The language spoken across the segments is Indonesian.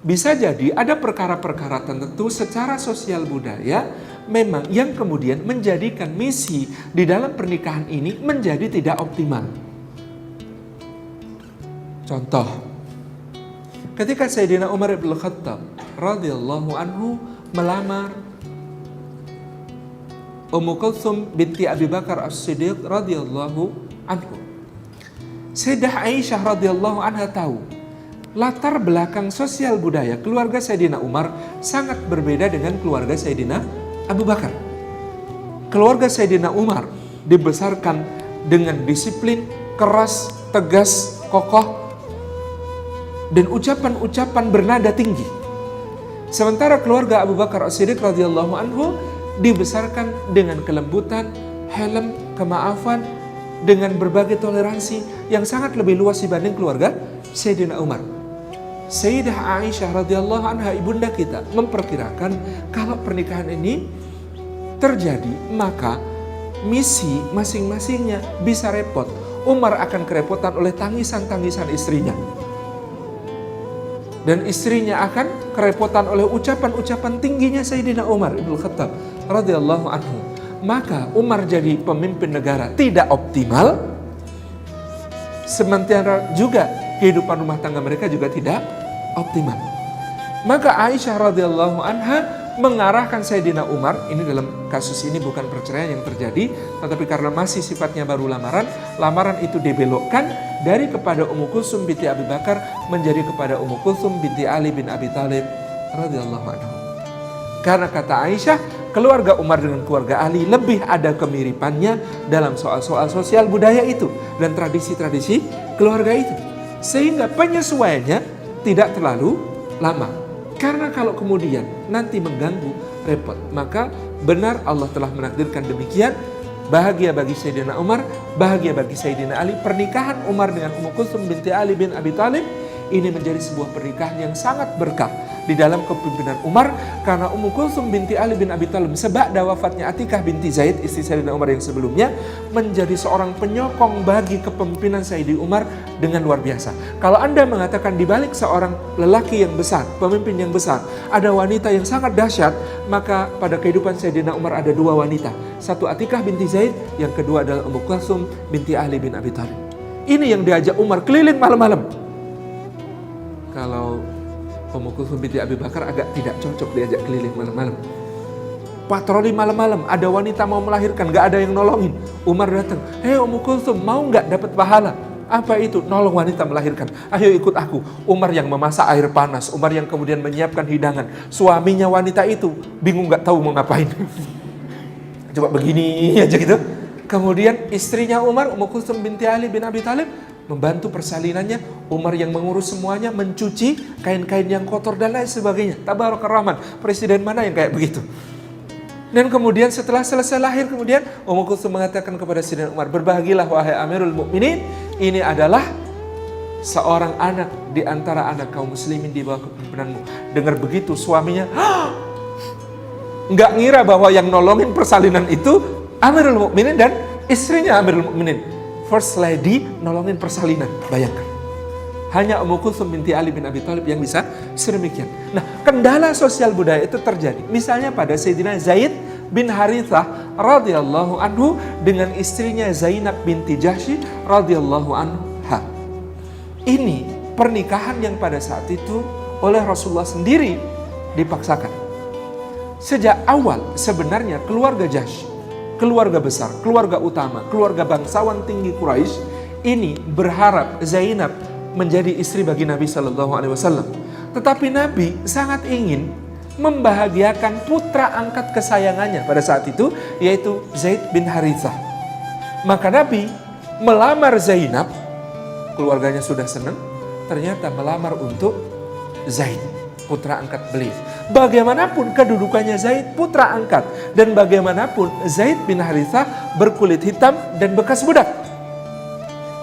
bisa jadi ada perkara-perkara tertentu secara sosial budaya memang yang kemudian menjadikan misi di dalam pernikahan ini menjadi tidak optimal. Contoh, ketika Sayyidina Umar bin Khattab radhiyallahu anhu melamar Ummu Kulthum binti Abi Bakar As-Siddiq radhiyallahu anhu, Sayyidah Aisyah radhiyallahu anha tahu latar belakang sosial budaya keluarga Sayyidina Umar sangat berbeda dengan keluarga Sayyidina Abu Bakar. Keluarga Sayyidina Umar dibesarkan dengan disiplin, keras, tegas, kokoh, dan ucapan-ucapan bernada tinggi. Sementara keluarga Abu Bakar As-Siddiq radhiyallahu anhu dibesarkan dengan kelembutan, helm, kemaafan, dengan berbagai toleransi yang sangat lebih luas dibanding keluarga Sayyidina Umar. Sayyidah Aisyah radhiyallahu anha, ibunda kita, memperkirakan kalau pernikahan ini terjadi maka misi masing-masingnya bisa repot. Umar akan kerepotan oleh tangisan-tangisan istrinya, dan istrinya akan kerepotan oleh ucapan-ucapan tingginya Sayyidina Umar ibn Khattab radhiyallahu anhu. Maka Umar jadi pemimpin negara tidak optimal, sementara juga kehidupan rumah tangga mereka juga tidak optimal. Maka Aisyah radhiyallahu anha mengarahkan Sayyidina Umar, ini dalam kasus ini bukan perceraian yang terjadi, tetapi karena masih sifatnya baru lamaran itu dibelokkan dari kepada Ummu Kulthum binti Abi Bakar menjadi kepada Ummu Kulthum binti Ali bin Abi Thalib radhiyallahu anhu. Karena kata Aisyah, keluarga Umar dengan keluarga Ali lebih ada kemiripannya dalam soal-soal sosial budaya itu dan tradisi-tradisi keluarga itu, sehingga penyesuaiannya tidak terlalu lama. Karena kalau kemudian nanti mengganggu, repot. Maka benar Allah telah menakdirkan demikian. Bahagia bagi Sayyidina Umar, bahagia bagi Sayyidina Ali. Pernikahan Umar dengan Ummu Kulthum binti Ali bin Abi Thalib ini menjadi sebuah pernikahan yang sangat berkah di dalam kepemimpinan Umar, karena Ummu Kulthum binti Ali bin Abi Thalib sebada wafatnya Atikah binti Zaid, istri Sayyidina Umar yang sebelumnya, menjadi seorang penyokong bagi kepemimpinan Sayyidina Umar dengan luar biasa. Kalau Anda mengatakan di balik seorang lelaki yang besar, pemimpin yang besar, ada wanita yang sangat dahsyat, maka pada kehidupan Sayyidina Umar ada dua wanita. Satu Atikah binti Zaid, yang kedua adalah Ummu Kulthum binti Ali bin Abi Thalib. Ini yang diajak Umar keliling malam-malam. Kalau Ummu Kulthum binti Abi Bakar agak tidak cocok diajak keliling malam-malam. Patroli malam-malam, ada wanita mau melahirkan, gak ada yang nolongin. Umar datang, hei Ummu Kulthum, mau gak dapat pahala? Apa itu? Nolong wanita melahirkan. Ayo ikut aku. Umar yang memasak air panas, Umar yang kemudian menyiapkan hidangan. Suaminya wanita itu bingung gak tahu mau ngapain. Coba begini aja gitu. Kemudian istrinya Umar, Ummu Kulthum binti Ali bin Abi Thalib, membantu persalinannya. Umar yang mengurus semuanya, mencuci kain-kain yang kotor dan lain sebagainya. Tabarakar Rahman, presiden mana yang kayak begitu? Dan kemudian setelah selesai lahir, kemudian Ummu Kulthum mengatakan kepada Sayyidina Umar, berbahagialah wahai Amirul Mukminin, ini adalah seorang anak di antara anak kaum muslimin di bawah kepemimpinanmu. Dengar begitu suaminya nggak ngira bahwa yang nolongin persalinan itu Amirul Mukminin dan istrinya Amirul Mukminin. First lady nolongin persalinan, bayangkan. Hanya Ummu Kulthum binti Ali bin Abi Thalib yang bisa sedemikian. Nah, kendala sosial budaya itu terjadi. Misalnya pada Sayyidina Zaid bin Harithah radhiyallahu anhu dengan istrinya Zainab binti Jahsy radhiyallahu anha. Ini pernikahan yang pada saat itu oleh Rasulullah sendiri dipaksakan. Sejak awal sebenarnya keluarga Jahsy, keluarga besar, keluarga utama, keluarga bangsawan tinggi Quraisy ini berharap Zainab menjadi istri bagi Nabi Shallallahu Alaihi Wasallam. Tetapi Nabi sangat ingin membahagiakan putra angkat kesayangannya pada saat itu, yaitu Zaid bin Harithah. Maka Nabi melamar Zainab, keluarganya sudah senang, ternyata melamar untuk Zaid, putra angkat beliau. Bagaimanapun kedudukannya Zaid putra angkat, dan bagaimanapun Zaid bin Harithah berkulit hitam dan bekas budak.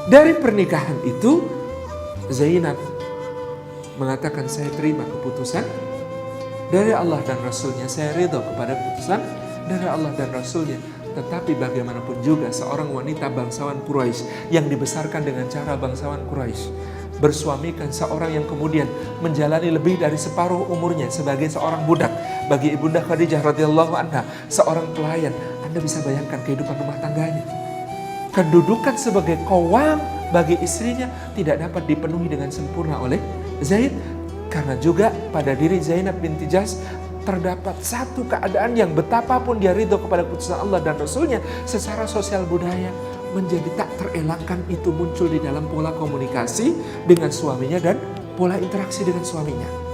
Dari pernikahan itu Zainab mengatakan, saya terima keputusan dari Allah dan Rasulnya, saya ridho kepada keputusan dari Allah dan Rasulnya. Tetapi bagaimanapun juga seorang wanita bangsawan Quraisy yang dibesarkan dengan cara bangsawan Quraisy, bersuamikan seorang yang kemudian menjalani lebih dari separuh umurnya sebagai seorang budak. Bagi Ibunda Khadijah radhiyallahu anha, seorang pelayan, Anda bisa bayangkan kehidupan rumah tangganya. Kedudukan sebagai qawwam bagi istrinya tidak dapat dipenuhi dengan sempurna oleh Zaid, karena juga pada diri Zainab binti Jahsy terdapat satu keadaan yang betapapun dia ridho kepada keputusan Allah dan Rasulnya, secara sosial budaya menjadi tak terelakkan itu muncul di dalam pola komunikasi dengan suaminya dan pola interaksi dengan suaminya.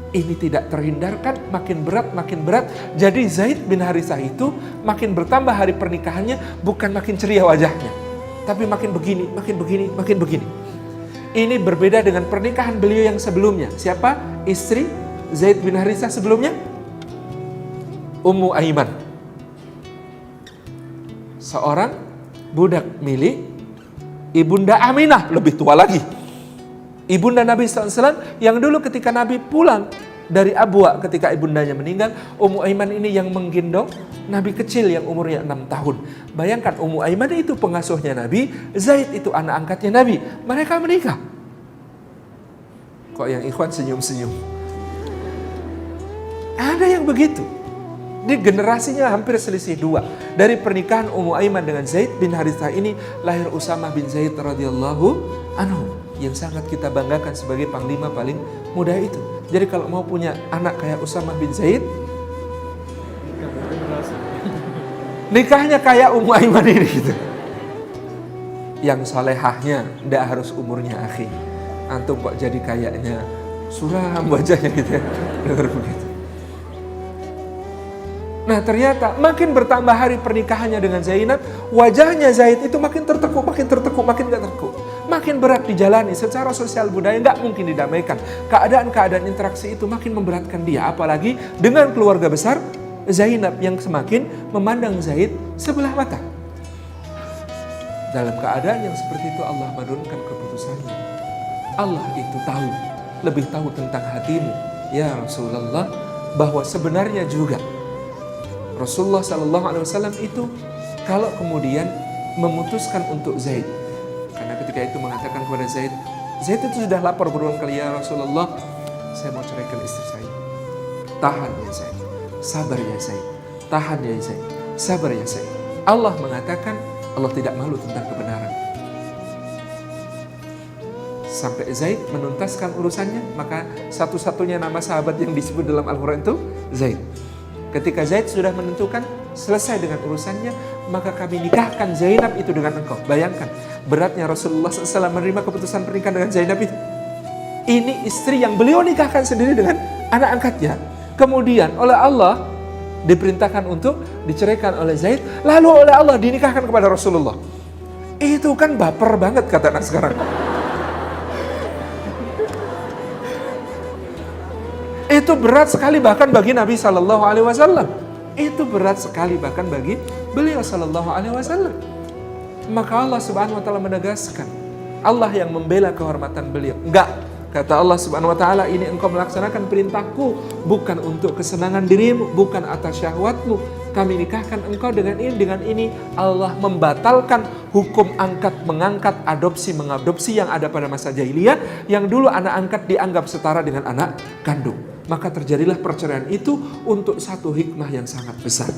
Ini tidak terhindarkan, makin berat. Jadi Zaid bin Harithah itu makin bertambah hari pernikahannya, bukan makin ceria wajahnya, tapi makin begini. Ini berbeda dengan pernikahan beliau yang sebelumnya. Siapa istri Zaid bin Harithah sebelumnya? Ummu Aiman, seorang budak milik Ibunda Aminah, lebih tua lagi, Ibunda Nabi SAW, yang dulu ketika Nabi pulang dari Abwa ketika ibundanya meninggal, Ummu Aiman ini yang menggendong Nabi kecil yang umurnya 6 tahun. Bayangkan, Ummu Aiman itu pengasuhnya Nabi, Zaid itu anak angkatnya Nabi. Mereka menikah. Kok yang ikhwan senyum-senyum? Ada yang begitu. Di generasinya hampir selisih 2. Dari pernikahan Ummu Aiman dengan Zaid bin Harithah ini lahir Usamah bin Zaid radhiyallahu anhu, yang sangat kita banggakan sebagai panglima paling muda itu. Jadi kalau mau punya anak kayak Usamah bin Zaid, nikahnya kayak Ummu Aiman ini gitu. Yang salehahnya tidak harus umurnya akhi. Antum kok jadi kayaknya suram wajahnya gitu ya. Dengar begitu. Nah ternyata makin bertambah hari pernikahannya dengan Zainab, wajahnya Zaid itu makin tertekuk, makin gak tertekuk. Makin berat dijalani secara sosial budaya, gak mungkin didamaikan. Keadaan-keadaan interaksi itu makin memberatkan dia. Apalagi dengan keluarga besar Zainab yang semakin memandang Zaid sebelah mata. Dalam keadaan yang seperti itu Allah menurunkan keputusannya. Allah itu tahu, lebih tahu tentang hatimu ya Rasulullah, bahwa sebenarnya juga Rasulullah SAW itu kalau kemudian memutuskan untuk Zaid, karena ketika itu mengatakan kepada Zaid itu sudah lapor berulang kali, ya Rasulullah, saya mau ceraikan istri saya. Tahan ya Zaid, sabar ya Zaid, tahan ya Zaid, sabar ya Zaid. Allah mengatakan, Allah tidak malu tentang kebenaran. Sampai Zaid menuntaskan urusannya, maka satu-satunya nama sahabat yang disebut dalam Al-Quran itu Zaid. Ketika Zaid sudah menentukan selesai dengan urusannya, maka kami nikahkan Zainab itu dengan engkau. Bayangkan beratnya Rasulullah SAW menerima keputusan pernikahan dengan Zainab itu. Ini istri yang beliau nikahkan sendiri dengan anak angkatnya. Kemudian oleh Allah diperintahkan untuk diceraikan oleh Zaid, lalu oleh Allah dinikahkan kepada Rasulullah. Itu kan baper banget kata anak sekarang. Itu berat sekali bahkan bagi Nabi Sallallahu Alaihi Wasallam. Itu berat sekali bahkan bagi beliau Sallallahu Alaihi Wasallam. Maka Allah Subhanahu Wa Taala menegaskan, Allah yang membela kehormatan beliau. Enggak, kata Allah Subhanahu Wa Taala, ini engkau melaksanakan perintahku bukan untuk kesenangan dirimu, bukan atas syahwatmu. Kami nikahkan engkau dengan ini. Allah membatalkan hukum angkat mengangkat, adopsi mengadopsi yang ada pada masa jahiliyah, yang dulu anak angkat dianggap setara dengan anak kandung. Maka terjadilah perceraian itu untuk satu hikmah yang sangat besar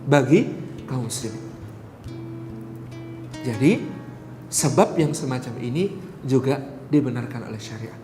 bagi kaum muslimin. Jadi sebab yang semacam ini juga dibenarkan oleh syariat.